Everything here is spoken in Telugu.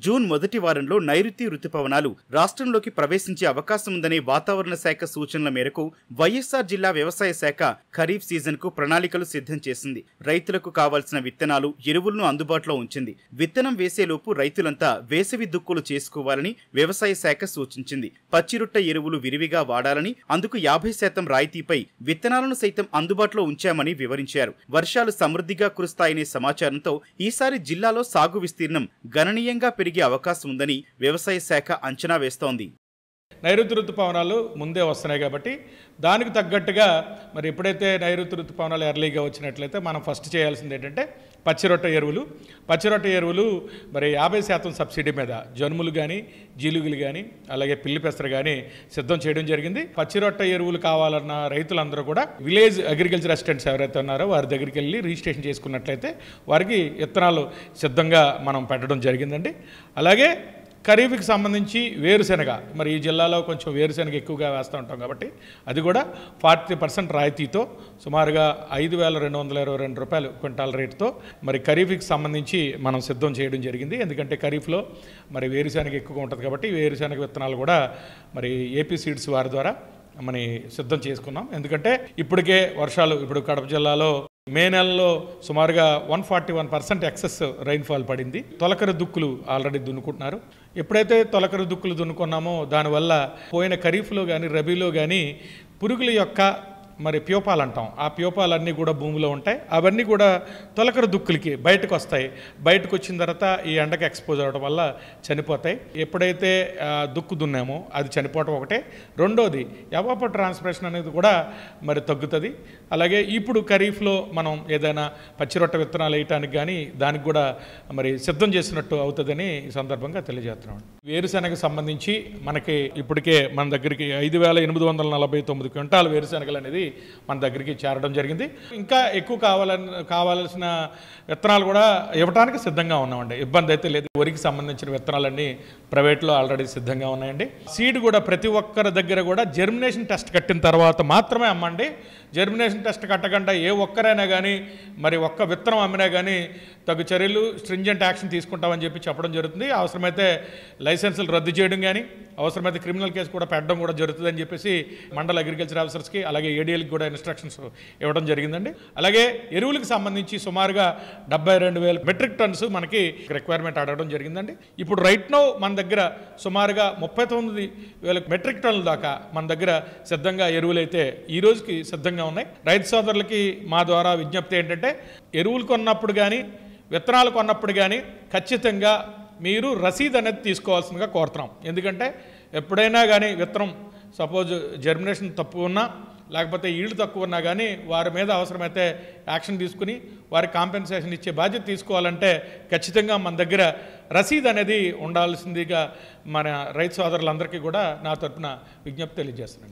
జూన్ మొదటి వారంలో నైరుతి రుతుపవనాలు రాష్ట్రంలోకి ప్రవేశించే అవకాశం ఉందనే వాతావరణ శాఖ సూచనల మేరకు వైఎస్ఆర్ జిల్లా వ్యవసాయ శాఖ ఖరీఫ్ సీజన్ కు ప్రణాళికలు సిద్ధం చేసింది. రైతులకు కావాల్సిన విత్తనాలు, ఎరువులను అందుబాటులో ఉంచింది. విత్తనం వేసేలోపు రైతులంతా వేసవి దుక్కులు చేసుకోవాలని వ్యవసాయ శాఖ సూచించింది. పచ్చిరొట్ట ఎరువులు విరివిగా వాడాలని, అందుకు 50% రాయితీపై విత్తనాలను సైతం అందుబాటులో ఉంచామని వివరించారు. వర్షాలు సమృద్ధిగా కురుస్తాయనే సమాచారంతో ఈసారి జిల్లాలో సాగు విస్తీర్ణం గణనీయంగా పెరిగే అవకాశం ఉందని వ్యవసాయ శాఖ అంచనా వేస్తోంది. నైరుతి ఋతుపవనాలు ముందే వస్తున్నాయి కాబట్టి దానికి తగ్గట్టుగా మరి ఎప్పుడైతే నైరుతి ఋతుపవనాలు ఎర్లీగా వచ్చినట్లయితే మనం ఫస్ట్ చేయాల్సింది ఏంటంటే పచ్చిరొట్ట ఎరువులు మరి 50% సబ్సిడీ మీద జనుములు కానీ, జీలుగులు కానీ, అలాగే పిల్లి పెసర కానీ సిద్ధం చేయడం జరిగింది. పచ్చిరొట్ట ఎరువులు కావాలన్న రైతులందరూ కూడా విలేజ్ అగ్రికల్చర్ అసిస్టెంట్స్ ఎవరైతే ఉన్నారో వారి దగ్గరికి వెళ్ళి రిజిస్ట్రేషన్ చేసుకున్నట్లయితే వారికి విత్తనాలు సిద్ధంగా మనం పెట్టడం జరిగిందండి. అలాగే ఖరీఫ్కి సంబంధించి వేరుశెనగ, మరి ఈ జిల్లాలో కొంచెం వేరుశెనగ ఎక్కువగా వేస్తూ ఉంటాం కాబట్టి అది కూడా 40% రాయితీతో సుమారుగా 5,222 రూపాయలు క్వింటాల్ రేటుతో మరి ఖరీఫ్కి సంబంధించి మనం సిద్ధం చేయడం జరిగింది. ఎందుకంటే ఖరీఫ్లో మరి వేరుశెనగ ఎక్కువగా ఉంటుంది కాబట్టి వేరుశెనగ విత్తనాలు కూడా మరి ఏపీ సీడ్స్ వారి ద్వారా మనం సిద్ధం చేసుకున్నాం. ఎందుకంటే ఇప్పటికే వర్షాలు ఇప్పుడు కడప జిల్లాలో మే నెలలో సుమారుగా 141% ఎక్సెస్ రైన్ఫాల్ పడింది. తొలకరి దుక్కులు ఆల్రెడీ దున్నుకుంటున్నారు. ఎప్పుడైతే తొలకరి దుక్కులు దున్నుకున్నామో దానివల్ల పోయిన ఖరీఫ్లో కానీ, రబీలో కానీ పురుగుల యొక్క మరి ప్యూపాలు అంటాం, ఆ ప్యూపాలన్నీ కూడా భూమిలో ఉంటాయి. అవన్నీ కూడా తొలకరి దుక్కులకి బయటకు వస్తాయి. బయటకు వచ్చిన తర్వాత ఈ ఎండకు ఎక్స్పోజ్ అవ్వడం వల్ల చనిపోతాయి. ఎప్పుడైతే దుక్కు దున్నామో అది చనిపోవడం ఒకటే. రెండోది ఎవాపర్ ట్రాన్స్పిరేషన్ అనేది కూడా మరి తగ్గుతుంది. అలాగే ఇప్పుడు ఖరీఫ్లో మనం ఏదైనా పచ్చిరొట్ట విత్తనాలు వేయటానికి కానీ దానికి కూడా మరి సిద్ధం చేసినట్టు అవుతుందని ఈ సందర్భంగా తెలియజేస్తున్నాం. వేరుశెనగకు సంబంధించి మనకి ఇప్పటికే మన దగ్గరికి 5,849 క్వింటాల వేరుశెనగలు అనేది మన దగ్గరికి చేరడం జరిగింది. ఇంకా ఎక్కువ కావాల్సిన విత్తనాలు కూడా ఇవ్వడానికి సిద్ధంగా ఉన్నామండి. ఇబ్బంది అయితే లేదు. వరికి సంబంధించిన విత్తనాలన్నీ ప్రైవేట్లో ఆల్రెడీ సిద్ధంగా ఉన్నాయండి. సీడ్ కూడా ప్రతి ఒక్కరి దగ్గర కూడా జర్మినేషన్ టెస్ట్ కట్టిన తర్వాత మాత్రమే అమ్మండి. జర్మినేషన్ టెస్ట్ కట్టకుండా ఏ ఒక్కరైనా కానీ మరి ఒక్క విత్తనం అమ్మినా కానీ తగు చర్యలు, స్ట్రింజెంట్ యాక్షన్ తీసుకుంటామని చెప్పి చెప్పడం జరుగుతుంది. అవసరమైతే లైసెన్సులు రద్దు చేయడం కానీ, అవసరమైతే క్రిమినల్ కేసు కూడా పెట్టడం కూడా జరుగుతుందని చెప్పేసి మండల అగ్రికల్చర్ ఆఫీసర్స్కి అలాగే ఏడీఎల్కి కూడా ఇన్స్ట్రక్షన్స్ ఇవ్వడం జరిగిందండి. అలాగే ఎరువులకు సంబంధించి సుమారుగా 72,000 మెట్రిక్ టన్స్ మనకి రిక్వైర్మెంట్ అడగడం జరిగిందండి. ఇప్పుడు రైట్ నౌ మన దగ్గర సుమారుగా 39,000 మెట్రిక్ టన్నుల దాకా మన దగ్గర సిద్ధంగా ఎరువులు అయితే ఈ రోజుకి సిద్ధంగా ఉన్నాయి. రైతు సోదరులకి మా ద్వారా విజ్ఞప్తి ఏంటంటే ఎరువులు కొన్నప్పుడు కానీ, విత్తనాలు కొన్నప్పుడు కానీ ఖచ్చితంగా మీరు రసీదు అనేది తీసుకోవాల్సిందిగా కోరుతున్నాం. ఎందుకంటే ఎప్పుడైనా కానీ విత్తనం సపోజ్ జర్మినేషన్ తక్కువ ఉన్నా లేకపోతే ఈల్డ్ తక్కువ ఉన్నా కానీ వారి మీద అవసరమైతే యాక్షన్ తీసుకుని వారికి కాంపెన్సేషన్ ఇచ్చే బాధ్యత తీసుకోవాలంటే ఖచ్చితంగా మన దగ్గర రసీదు అనేది ఉండాల్సిందిగా మన రైతు సోదరులందరికీ కూడా నా తరపున విజ్ఞప్తి తెలియజేస్తున్నాను.